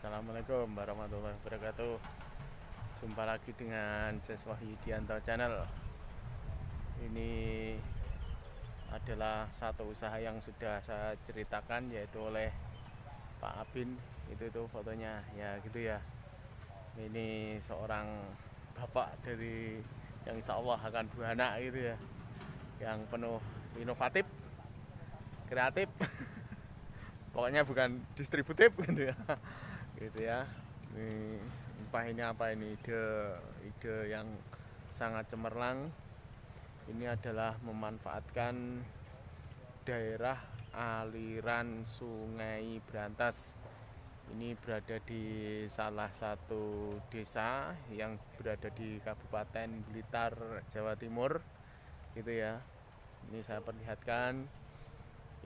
Assalamualaikum warahmatullahi wabarakatuh. Jumpa lagi dengan Ses Wahyudianto Channel. Ini adalah satu usaha yang sudah saya ceritakan, yaitu oleh Pak Abin. Itu tuh fotonya, ya gitu ya. Ini seorang bapak dari yang insya Allah akan beranak gitu ya, yang penuh inovatif, kreatif. Pokoknya bukan distributif gitu ya. Gitu ya. Ini apa ini ide yang sangat cemerlang. Ini adalah memanfaatkan daerah aliran Sungai Brantas. Ini berada di salah satu desa yang berada di Kabupaten Blitar, Jawa Timur, gitu ya. Ini saya perlihatkan.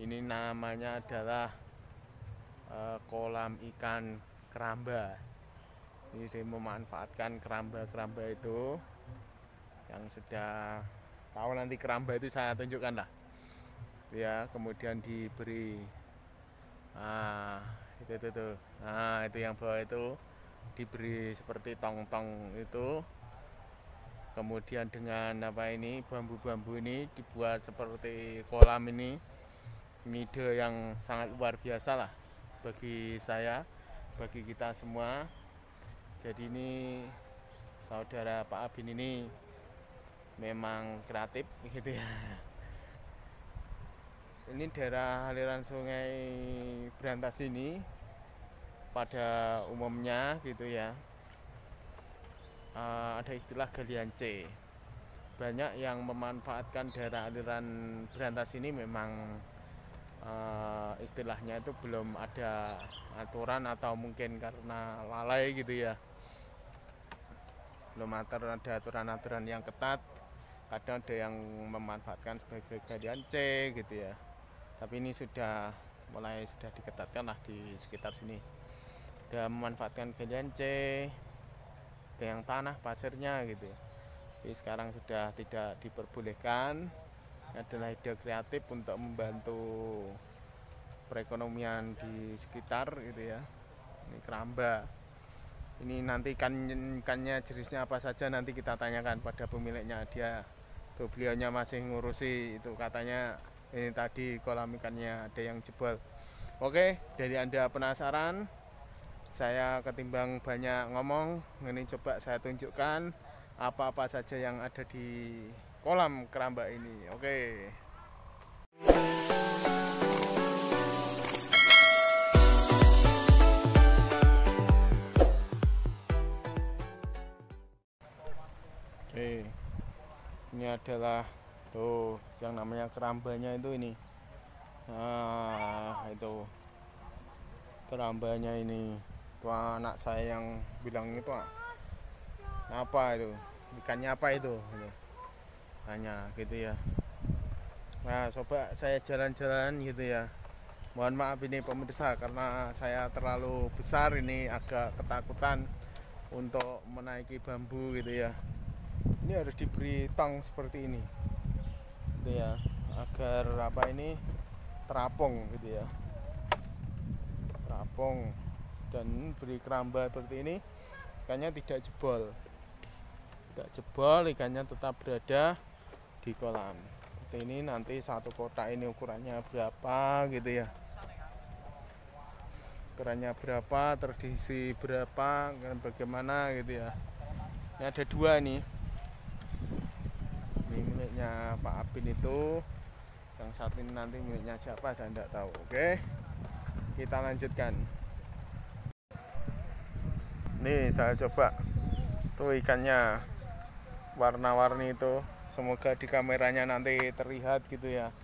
Ini namanya adalah kolam ikan keramba. Ini dia memanfaatkan keramba-keramba itu yang sudah tahu, nanti keramba itu saya tunjukkan lah ya. Kemudian diberi itu tuh. Nah, itu yang bawah itu diberi seperti tong-tong itu. Kemudian dengan apa ini, bambu-bambu ini dibuat seperti kolam ini. Ini ide yang sangat luar biasa lah bagi saya, bagi kita semua. Jadi ini saudara Pak Abin ini memang kreatif gitu ya. Ini daerah aliran Sungai Brantas ini pada umumnya gitu ya, ada istilah galian C. Banyak yang memanfaatkan daerah aliran Brantas ini memang istilahnya itu belum ada aturan, atau mungkin karena lalai gitu ya, belum ada aturan-aturan yang ketat. Kadang ada yang memanfaatkan sebagai galian C gitu ya, tapi ini sudah diketatkan lah di sekitar sini. Sudah memanfaatkan galian C, ada yang tanah pasirnya gitu ya. Jadi sekarang sudah tidak diperbolehkan. Ini adalah ide kreatif untuk membantu perekonomian di sekitar gitu ya. Ini keramba. Ini nanti ikannya jenisnya apa saja nanti kita tanyakan pada pemiliknya. Dia tuh, beliaunya masih ngurusi itu, katanya ini tadi kolam ikannya ada yang jebol. Oke, dari Anda penasaran, saya ketimbang banyak ngomong, ini coba saya tunjukkan apa-apa saja yang ada di kolam keramba ini. Oke. Oke, ini adalah tuh yang namanya kerambanya itu ini. Nah, itu kerambanya ini. Tuh anak saya yang bilang itu apa itu? Ikannya apa itu? Tanya gitu ya. Nah, coba saya jalan-jalan gitu ya. Mohon maaf ini pemirsa, karena saya terlalu besar ini, agak ketakutan untuk menaiki bambu gitu ya. Ini harus diberi tong seperti ini gitu ya, agar apa ini terapung gitu ya, terapung, dan beri keramba seperti ini. Ikannya tidak jebol, ikannya tetap berada di kolam seperti ini. Nanti satu kotak ini ukurannya berapa gitu ya, ukurannya berapa, terdiisi berapa, dan bagaimana gitu ya. Ini ada dua nih. Ini miliknya Pak Abin itu, yang satu ini nanti miliknya siapa saya tidak tahu. Oke, kita lanjutkan. Nih saya coba tuh ikannya warna-warni itu, semoga di kameranya nanti terlihat gitu ya.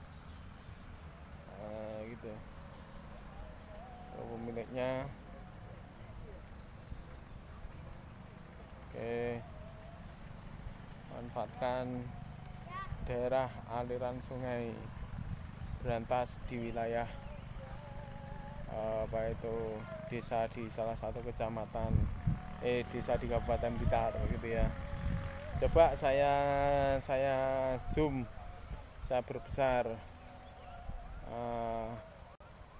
Gitu tuh pemiliknya. Oke, manfaatkan daerah aliran Sungai Brantas di wilayah apa itu, desa di salah satu kecamatan, desa di Kabupaten Blitar gitu ya. Coba saya zoom, saya perbesar.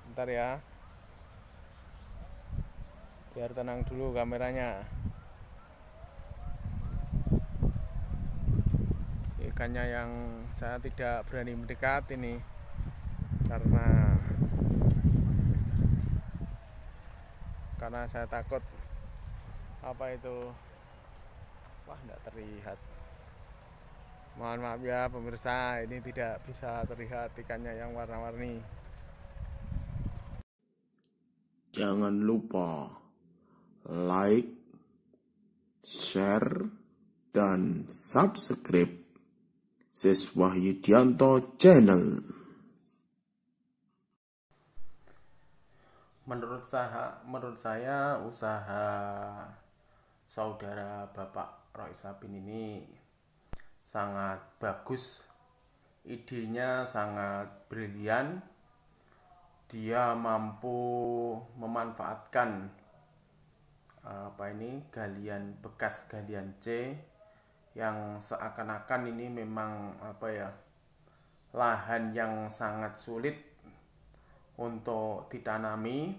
Bentar ya. biar tenang dulu kameranya. Ikannya yang saya tidak berani mendekat ini karena saya takut apa itu, wah tidak terlihat. Mohon maaf ya pemirsa, ini tidak bisa terlihat ikannya yang warna-warni. Jangan lupa like, share, dan subscribe Siswa Yudianto Channel. Menurut saya usaha saudara Bapak Roy Sabin ini sangat bagus, idenya sangat brilian. Dia mampu memanfaatkan bekas galian C yang seakan-akan ini memang lahan yang sangat sulit untuk ditanami,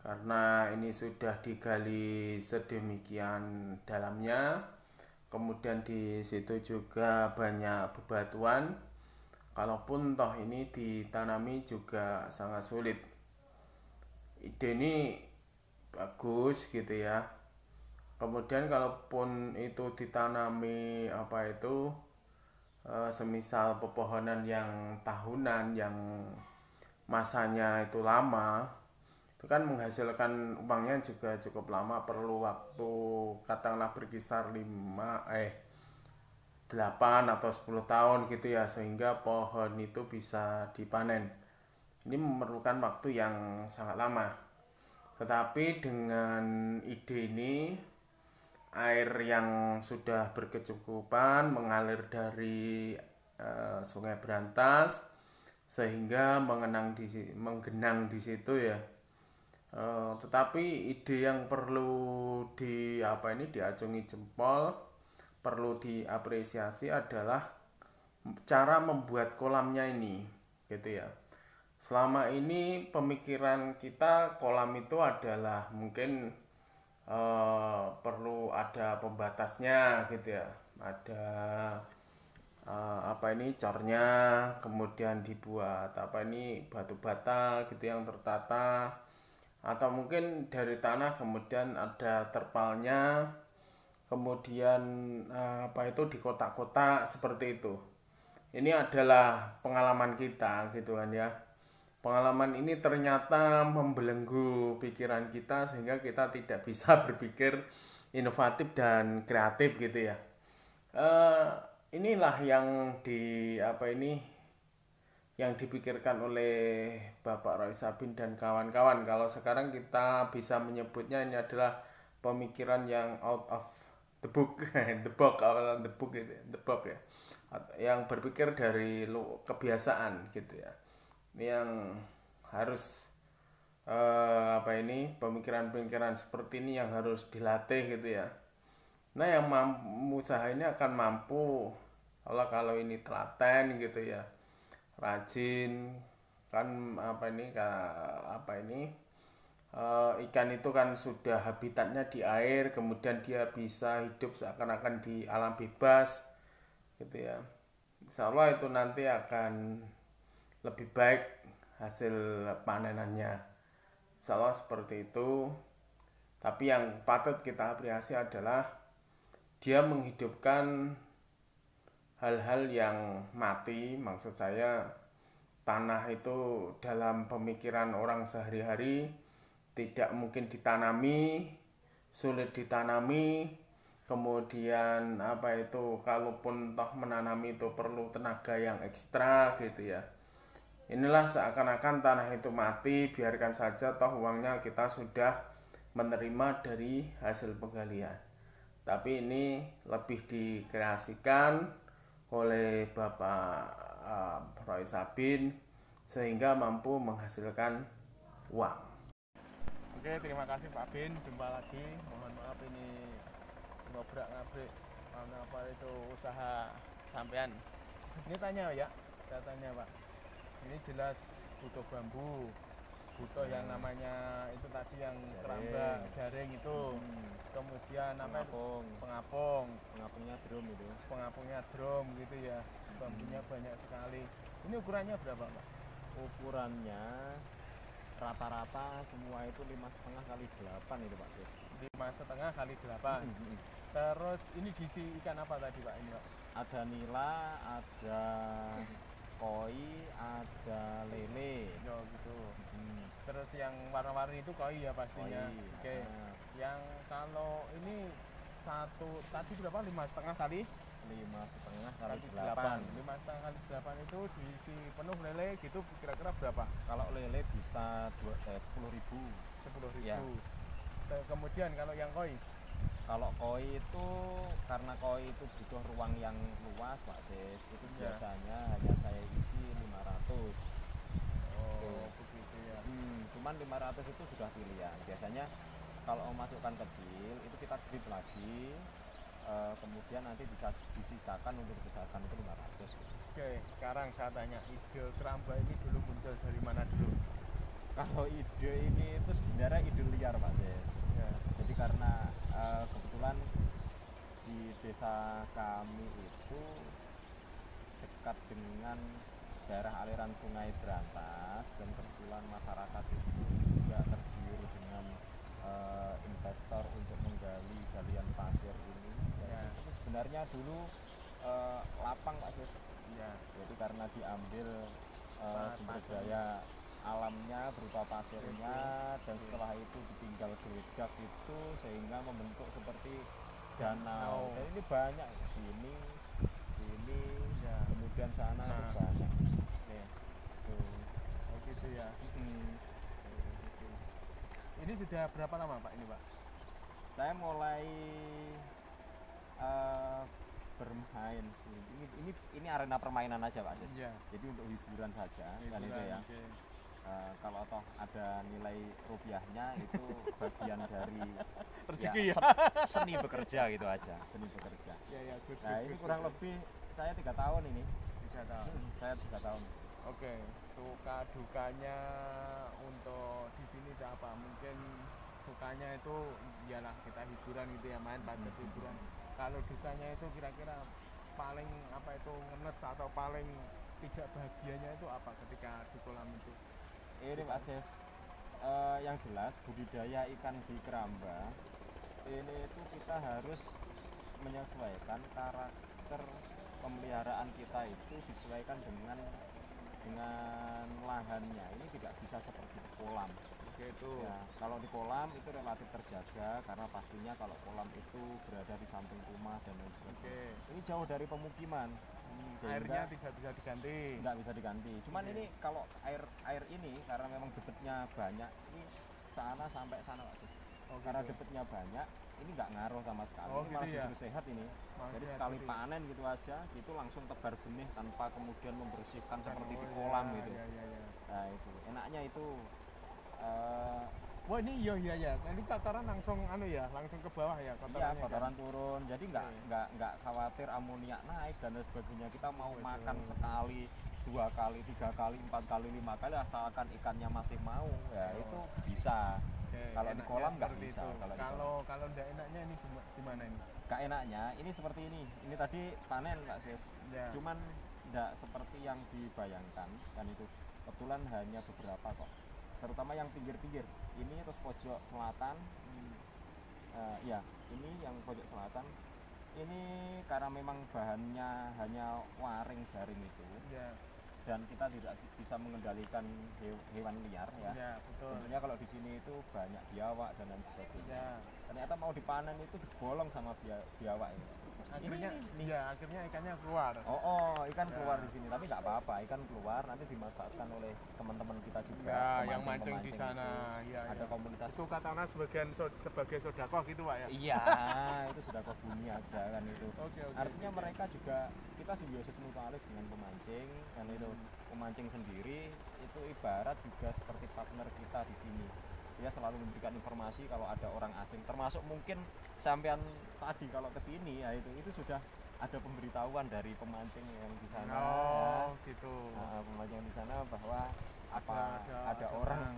karena ini sudah digali sedemikian dalamnya. Kemudian di situ juga banyak bebatuan. Kalaupun toh ini ditanami juga sangat sulit. Ide ini bagus gitu ya. Kemudian kalaupun itu ditanami semisal pepohonan yang tahunan yang masanya itu lama, itu kan menghasilkan uangnya juga cukup lama, perlu waktu katakanlah berkisar 8 atau 10 tahun gitu ya, sehingga pohon itu bisa dipanen. Ini memerlukan waktu yang sangat lama. Tetapi dengan ide ini, air yang sudah berkecukupan mengalir dari Sungai Brantas sehingga menggenang di situ ya. Tetapi ide yang perlu diacungi jempol, perlu diapresiasi adalah cara membuat kolamnya ini gitu ya. Selama ini pemikiran kita kolam itu adalah mungkin perlu ada pembatasnya gitu ya, ada cornya, kemudian dibuat batu bata gitu yang tertata, atau mungkin dari tanah kemudian ada terpalnya, kemudian di kotak-kotak seperti itu. Ini adalah pengalaman kita gitu kan ya. Pengalaman ini ternyata membelenggu pikiran kita sehingga kita tidak bisa berpikir inovatif dan kreatif gitu ya. Inilah yang yang dipikirkan oleh Bapak Roy Sabin dan kawan-kawan. Kalau sekarang kita bisa menyebutnya ini adalah pemikiran yang out of the book, the box ya, yang berpikir dari kebiasaan gitu ya. Ini yang harus pemikiran-pemikiran seperti ini yang harus dilatih gitu ya. Nah, yang usaha ini akan mampu kalau ini telaten gitu ya, rajin kan ikan itu kan sudah habitatnya di air, kemudian dia bisa hidup seakan-akan di alam bebas gitu ya. Insya Allah itu nanti akan lebih baik hasil panenannya, insya Allah seperti itu. Tapi yang patut kita apresiasi adalah dia menghidupkan hal-hal yang mati. Maksud saya, tanah itu dalam pemikiran orang sehari-hari tidak mungkin ditanami, sulit ditanami. Kemudian kalaupun toh menanami itu perlu tenaga yang ekstra gitu ya. Inilah seakan-akan tanah itu mati, biarkan saja toh uangnya kita sudah menerima dari hasil penggalian. Tapi ini lebih dikreasikan oleh Bapak Roy Sabin sehingga mampu menghasilkan uang. Oke, terima kasih Pak Bin, jumpa lagi. Mohon maaf ini ngobrak-ngabrik usaha sampean. Ini tanya ya, saya tanya Pak. Ini jelas butuh bambu, butuh yang namanya itu tadi yang keramba jaring itu. Kemudian apa itu? Pengapungnya drum itu. Pengapungnya drum gitu ya. Bambunya banyak sekali. Ini ukurannya berapa, Pak? Ukurannya rata-rata semua itu 5,5 kali 8 itu Pak Sis. 5,5 kali 8. Terus ini diisi ikan apa tadi Pak ini Pak? Ada nila, ada koi, ada lele. Oh gitu. Terus yang warna-warni itu koi ya pastinya. Oke. Yang kalau ini satu tadi berapa? 5,5 kali? 5,5 kali 8. 5,5 kali 8 itu diisi penuh lele gitu kira-kira berapa? Kalau lele bisa 10.000. 10.000. Ya. Kemudian kalau yang koi? Kalau koi itu karena koi itu butuh ruang yang luas Pak Sis, itu biasanya hanya saya isi 500. Oh begitu ya. Cuman 500 itu sudah pilihan. Biasanya kalau mau masukkan kecil itu kita grip lagi, kemudian nanti bisa disisakan untuk dibesarkan itu 500. Oke, sekarang saya tanya, ide keramba ini dulu muncul dari mana dulu? Kalau ide ini itu sebenarnya ide liar Pak Sis. Ya. Jadi karena kebetulan di desa kami itu dekat dengan daerah aliran Sungai Berantas, dan kebetulan masyarakat itu juga tergiur dengan investor untuk menggali galian pasir ini. Ya. Itu sebenarnya dulu lapang Pak Sis. Ya. Jadi karena diambil sumber daya alamnya berupa pasirnya, dan setelah itu ditinggal geledak itu sehingga membentuk seperti danau. Dan ini banyak sini ya. Kemudian sana itu banyak. Oh gitu ya. Ini sudah berapa lama Pak ini Pak? Saya mulai bermain ini arena permainan aja Pak Sis. Ya. Jadi untuk hiburan saja kan itu ya. Okay. Kalau toh ada nilai rupiahnya itu bagian dari rezeki ya, seni bekerja gitu aja, seni bekerja. Ya, nah ini kurang lebih saya 3 tahun ini. 3 tahun. Saya 3 tahun. Oke, suka dukanya untuk di sini apa? Mungkin sukanya itu iyalah kita hiburan gitu ya, main padat hiburan. Kalau dukanya itu kira-kira paling apa itu ngenes atau paling tidak bahagianya itu apa ketika di kolam itu? Ini Pak Sis, yang jelas budidaya ikan di keramba ini itu kita harus menyesuaikan karakter pemeliharaan kita itu disesuaikan dengan lahannya. Ini tidak bisa seperti di kolam. Gitu. Ya, kalau di kolam itu relatif terjaga karena pastinya kalau kolam itu berada di samping rumah dan lain sebagainya. Ini jauh dari pemukiman. Airnya tidak bisa diganti. Nggak bisa diganti. Cuman ini kalau air ini karena memang debitnya banyak, ini sana sampai sana Pak Sis. Karena debitnya banyak, ini nggak ngaruh sama sekali. Ini malah justru sehat ini. Jadi sekali panen gitu aja, gitu langsung tebar benih tanpa kemudian membersihkan seperti di kolam gitu. Nah itu enaknya itu. Wah ini iya, ini kotoran langsung langsung ke bawah ya kotorannya. Iya, kotoran turun. Jadi nggak khawatir amoniak naik dan lain sebagainya. Kita mau makan sekali, 2 kali, 3 kali, 4 kali, 5 kali asalkan ikannya masih mau, ya itu bisa. Kalau di kolam nggak bisa. Kalau enggak enaknya ini gimana ini? Nggak enaknya ini seperti ini. Ini tadi panen Pak Sis. Ya. Cuman nggak seperti yang dibayangkan kan itu. Kebetulan hanya beberapa kok. Terutama yang pinggir-pinggir. Ini terus pojok selatan. Ya, ini yang pojok selatan. Ini karena memang bahannya hanya waring jaring itu. Ya. Dan kita tidak bisa mengendalikan hewan liar ya. Ya, betul. Tentunya kalau di sini itu banyak biawak dan lain sebagainya. Ya. Ternyata mau dipanen itu dibolong sama biawak ini. Akhirnya ikannya keluar. Ikan keluar di sini, tapi nggak apa-apa, ikan keluar nanti dimanfaatkan oleh teman-teman kita juga. Ya, yang mancing di sana. Ya, ada komunitas. Itu katakanlah sebagai sodakoh gitu Pak ya. Iya, itu sodakoh bumi aja kan itu. Artinya mereka juga kita simbiosis mutualis dengan pemancing kan itu. Pemancing sendiri itu ibarat juga seperti partner kita di sini. Dia selalu memberikan informasi kalau ada orang asing, termasuk mungkin sampean tadi kalau ke sini ya itu sudah ada pemberitahuan dari pemancing yang di sana. Gitu. Pemancing di sana bahwa ada orang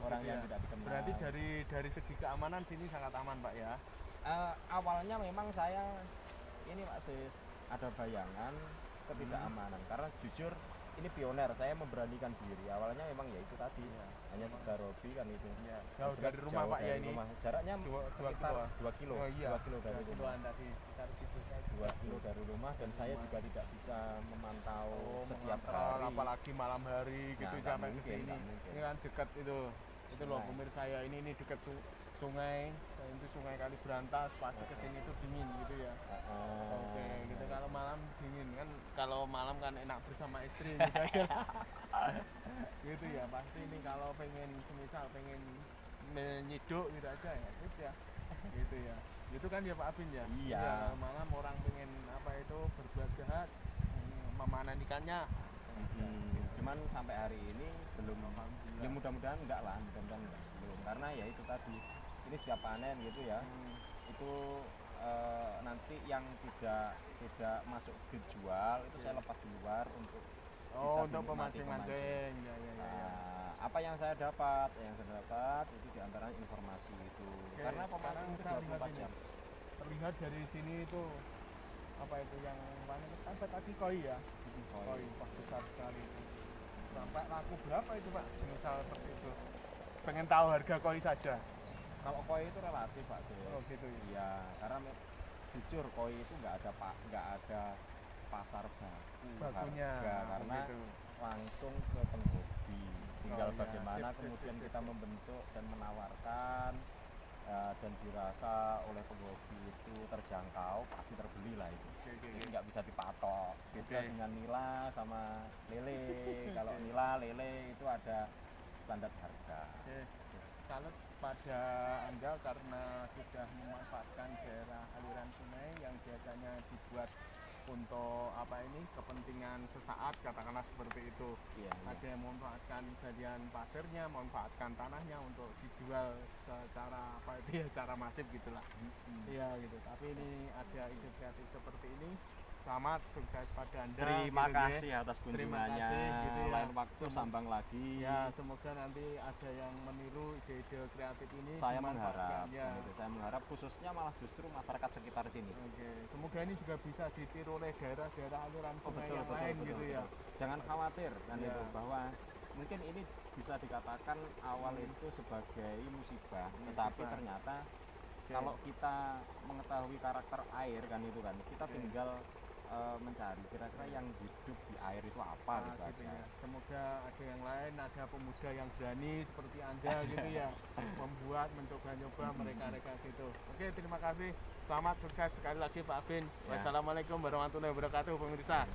orang gitu yang ya. tidak dikenal. Berarti dari segi keamanan sini sangat aman Pak ya. Awalnya memang saya ini Pak Sis ada bayangan ketidakamanan karena jujur ini pioner, saya memberanikan diri. Awalnya memang ya itu tadi hanya sekedar hobi kan itu. Ya, jauh dari rumah Pak ya ini. Jaraknya 2 sekitar kilo. 2 kilo. Oh iya. 2 kilo dari rumah. Tadi sekitar situ saya 2 kilo dari rumah dan saya juga tidak bisa memantau setiap mengontrol, hari. apalagi malam hari gitu Nggak sampai ke mungkin, sini. nggak mungkin. Ini kan dekat itu loh Sungai. pemirsa saya ini dekat sungai. Dan itu Sungai Kali Berantas, pasti ke sini tuh dingin gitu ya. Oke, gitu kalau malam dingin kan, kalau malam kan enak bersama istri gitu aja. Gitu ya, pasti ini kalau pengen semisal pengen menyiduk gitu aja ya sip ya. Gitu ya. Itu kan ya Pak Abin ya. Iya. Ya, kalau malam orang pengen apa itu berbuat jahat, memanen ikannya. Cuman sampai hari ini belum. Ya mudah-mudahan enggak lah, mudah-mudahan enggak. Belum karena ya itu tadi. Ini setiap panen gitu ya. Itu nanti yang tidak masuk dijual itu saya lepas di luar untuk untuk pemancing-mancing. Ya. Apa yang saya dapat itu diantaranya informasi itu. Karena pemancing itu 24 jam. Terlihat dari sini itu apa itu yang panen sampai tadi koi ya. Koi besar sekali itu. Sampai laku berapa itu Pak? Misal seperti itu. Pengen tahu harga koi saja. Kalau koi itu relatif Pak Sis. Oh gitu ya. Iya, karena jujur koi itu nggak ada pasar bakunya karena gitu. Langsung ke penghobi. Tinggal iya. bagaimana kemudian kita membentuk dan menawarkan dan dirasa oleh penghobi itu terjangkau, pasti terbeli lah itu. Jadi nggak bisa dipatok. Beda dengan nila sama lele. Kalau nila, lele itu ada standar harga. Salut pada Anda karena sudah memanfaatkan daerah aliran sungai yang biasanya dibuat untuk apa ini kepentingan sesaat, katakanlah seperti itu. Iya. Ada yang memanfaatkan bagian pasirnya, memanfaatkan tanahnya untuk dijual secara apa itu ya, cara masif gitulah. Iya gitu. Tapi ini ada ide kreatif seperti ini. Selamat sukses pada Anda. Terima gitu, kasih atas kunjungannya. gitu ya. Lain waktu sambang lagi. Ya, semoga nanti ada yang meniru ide-ide kreatif ini. Saya mengharap, ya. saya mengharap khususnya malah justru masyarakat sekitar sini. Oke, semoga ini juga bisa ditiru oleh daerah-daerah aliran sungai yang lain gitu ya. Jangan khawatir kan Ya. itu bahwa mungkin ini bisa dikatakan awal itu sebagai musibah, tetapi ternyata kalau kita mengetahui karakter air kan itu kan kita tinggal mencari kira-kira yang hidup di air itu apa gitu Gitu aja. ya. Semoga ada yang lain, ada pemuda yang berani seperti Anda gitu ya, membuat, mencoba-nyoba mereka gitu. Oke, terima kasih. Selamat sukses sekali lagi Pak Abin. Wassalamualaikum warahmatullahi wabarakatuh pemirsa.